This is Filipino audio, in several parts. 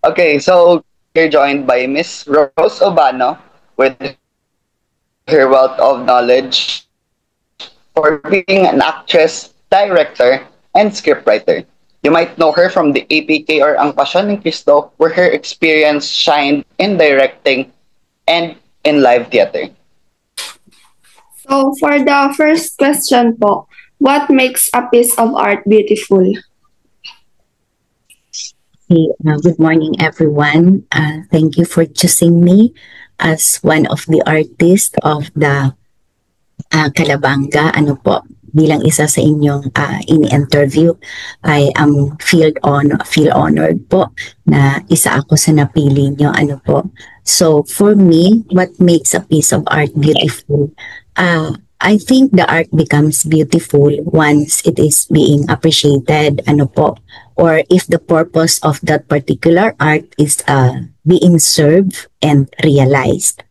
Okay, so you're joined by Miss Rose Obano with her wealth of knowledge for being an actress, director, and scriptwriter. You might know her from the APK or Ang Pasyon ni Cristo, where her experience shined in directing and in live theater. So for the first question po, what makes a piece of art beautiful? Hey, good morning, everyone. Thank you for choosing me as one of the artists of the Kalabanga. Ano po, bilang isa sa inyong ini-interview, I am feel honored po na isa ako sa napili nyo. Ano po. So for me, what makes a piece of art beautiful? I think the art becomes beautiful once it is being appreciated, ano po, or if the purpose of that particular art is being served and realized.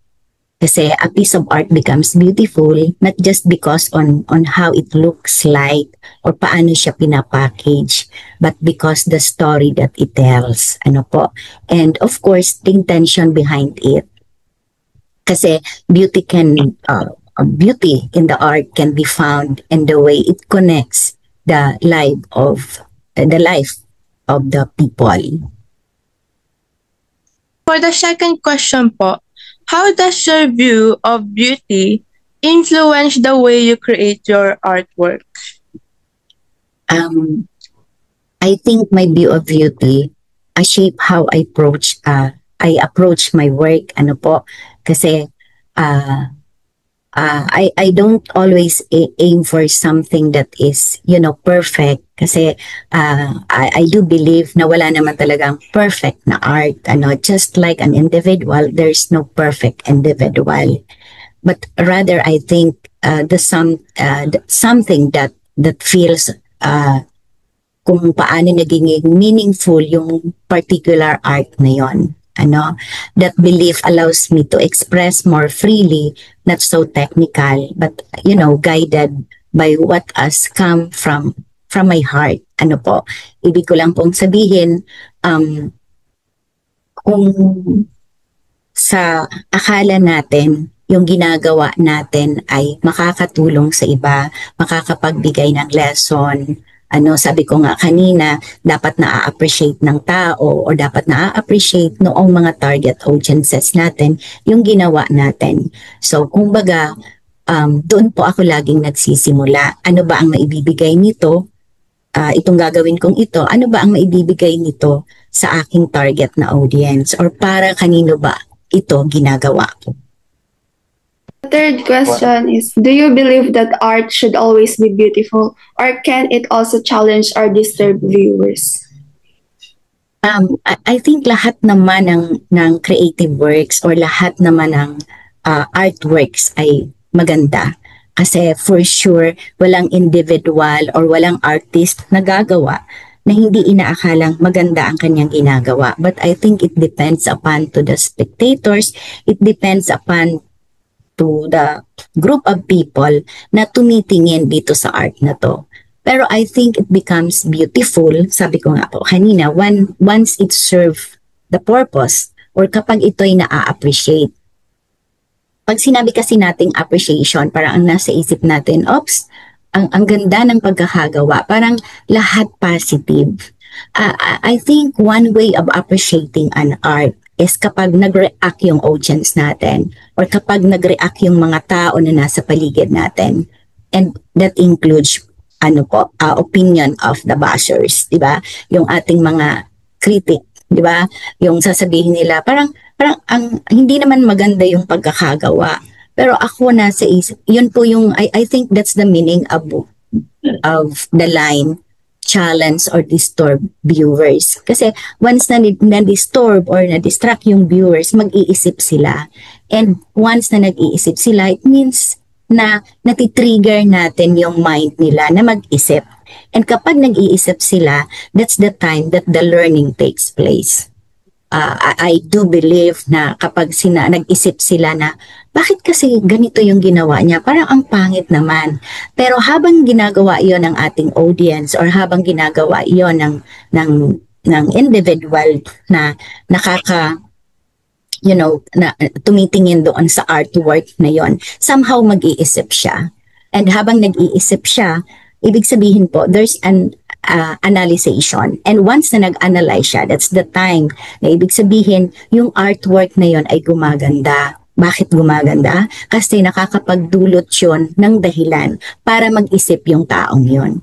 Kasi a piece of art becomes beautiful not just because on how it looks like or paano siya pinapackage, but because the story that it tells, ano po. And of course, the intention behind it. Kasi beauty in the art can be found in the way it connects the life of the people. For the second question po, how does your view of beauty influence the way you create your artwork? I think my view of beauty shape how I approach my work, ano po, kasi I don't always aim for something that is, perfect. Kasi I do believe na wala naman talagang perfect na art. Just like an individual, there's no perfect individual. But rather, I think something that feels kung paano naging meaningful yung particular art na yon. That belief allows me to express more freely, not so technical, but, guided by what has come from my heart. Ano po, ibig ko lang pong sabihin, kung sa akala natin, yung ginagawa natin ay makakatulong sa iba, makakapagbigay ng lesson, sabi ko nga kanina, dapat na-appreciate ng tao o dapat na-appreciate noong mga target audiences natin yung ginawa natin. So, kumbaga, doon po ako laging nagsisimula. Ano ba ang maibibigay nito? Itong gagawin kong ito, ano ba ang maibibigay nito sa aking target na audience? Or para kanino ba ito ginagawa ko? The third question is, do you believe that art should always be beautiful, or can it also challenge or disturb viewers? I think lahat naman ng creative works or lahat naman ng artworks ay maganda. Kasi for sure, walang individual or walang artist na gagawa na hindi inaakalang maganda ang kanyang ginagawa. But I think it depends upon to the spectators, it depends upon to the group of people na tumitingin dito sa art na to. Pero I think it becomes beautiful, sabi ko nga po kanina, once it serves the purpose or kapag ito'y na-appreciate. Pag sinabi kasi nating appreciation, parang ang nasa isip natin, ang ganda ng pagkakagawa, parang lahat positive. I think one way of appreciating an art is kapag nag-react yung audience natin or kapag nag-react yung mga tao na nasa paligid natin. And that includes opinion of the bashers, di ba? Yung ating mga critic, di ba? Yung sasabihin nila, parang hindi naman maganda yung pagkakagawa. Pero ako nasa isip, yun po yung, I think that's the meaning of the line, challenge or disturb viewers. Kasi once na-disturb or na-distract yung viewers, mag-iisip sila. And once na nag-iisip sila, it means na natitrigger natin yung mind nila na mag-isip. And kapag nag-iisip sila, that's the time that the learning takes place. I do believe na kapag nag-isip sila na bakit kasi ganito yung ginawa niya, parang ang pangit naman. Pero habang ginagawa yon ng ating audience or habang ginagawa yon ng ng individual na nakaka na tumitingin doon sa artwork na yon, somehow mag-iisip siya. And habang nag-iisip siya, ibig sabihin po, there's an analyzation. And once na nag-analyze siya, that's the time na ibig sabihin, yung artwork na yon ay gumaganda. Bakit gumaganda? Kasi nakakapagdulot yun ng dahilan para mag-isip yung taong yon.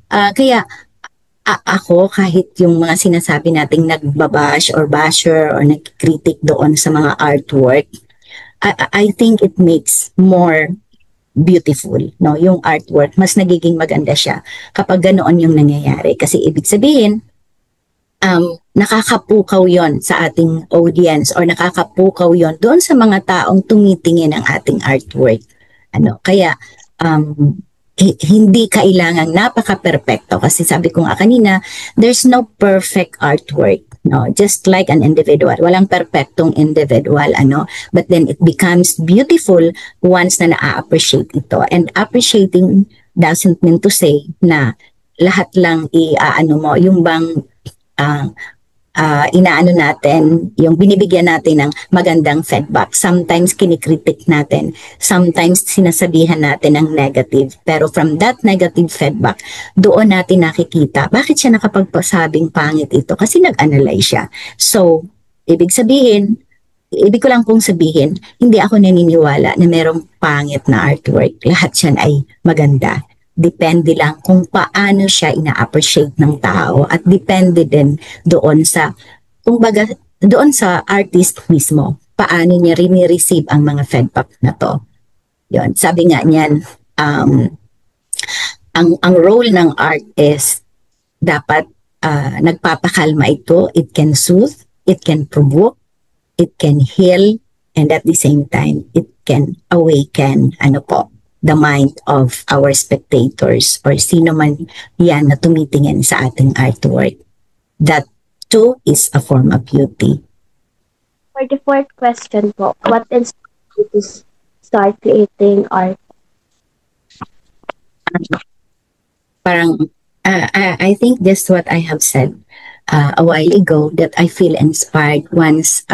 Kaya ako, kahit yung mga sinasabi nating nagbabash or basher or nagkritik doon sa mga artwork, I think it makes more beautiful, no? Yung artwork, mas nagiging maganda siya kapag ganoon yung nangyayari. Kasi ibig sabihin, nakakapukaw yon sa ating audience or nakakapukaw yon doon sa mga taong tumitingin ng ating artwork. Kaya, hindi kailangang napaka-perfecto kasi sabi ko nga kanina, there's no perfect artwork, no? Just like an individual, walang perfectong individual, but then it becomes beautiful once na na-appreciate ito. And appreciating doesn't mean to say na lahat lang mo, yung bang inaano natin, yung binibigyan natin ng magandang feedback. Sometimes kinikritik natin, sometimes sinasabihan natin ng negative. Pero from that negative feedback, doon natin nakikita, bakit siya nakapagpasabing pangit ito? Kasi nag-analyze siya. So, ibig ko lang pong sabihin, hindi ako naniniwala na merong pangit na artwork. Lahat siya ay maganda. Depende lang kung paano siya ina-appreciate ng tao at depende din doon sa, doon sa artist mismo, paano niya rini-receive ang mga feedback na to. Yun, sabi nga niyan, ang role ng art is dapat nagpapakalma ito, it can soothe, it can provoke, it can heal, and at the same time, it can awaken, the mind of our spectators or sino man yan na tumitingin sa ating artwork. That too is a form of beauty. For the fourth question po, what inspired you to start creating art? Parang, I think just what I have said a while ago, that I feel inspired once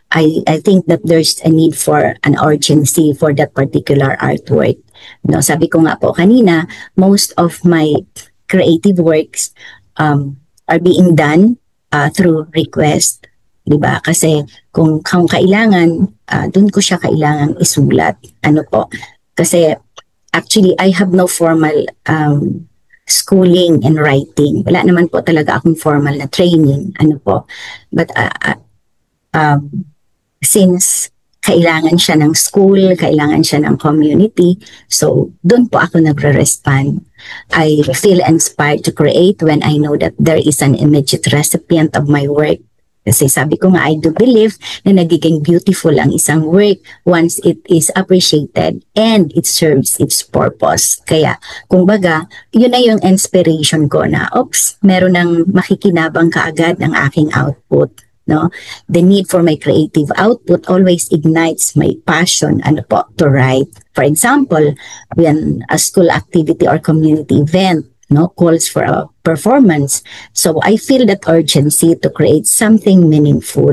I think that there's a need for an urgency for that particular artwork. No, sabi ko nga po kanina, most of my creative works are being done through request, di ba? Kasi kung kailangan, dun ko siya kailangan isulat. Kasi actually I have no formal schooling in writing. Wala naman po talaga akong formal na training. But since kailangan siya ng school, kailangan siya ng community, so doon po ako nagre-respond. I feel inspired to create when I know that there is an immediate recipient of my work. Kasi sabi ko nga, I do believe na nagiging beautiful ang isang work once it is appreciated and it serves its purpose. Kaya, kumbaga, yun na yung inspiration ko na, meron ng makikinabang kaagad ng aking output. No, the need for my creative output always ignites my passion to write. For example, when a school activity or community event calls for a performance, so I feel that urgency to create something meaningful.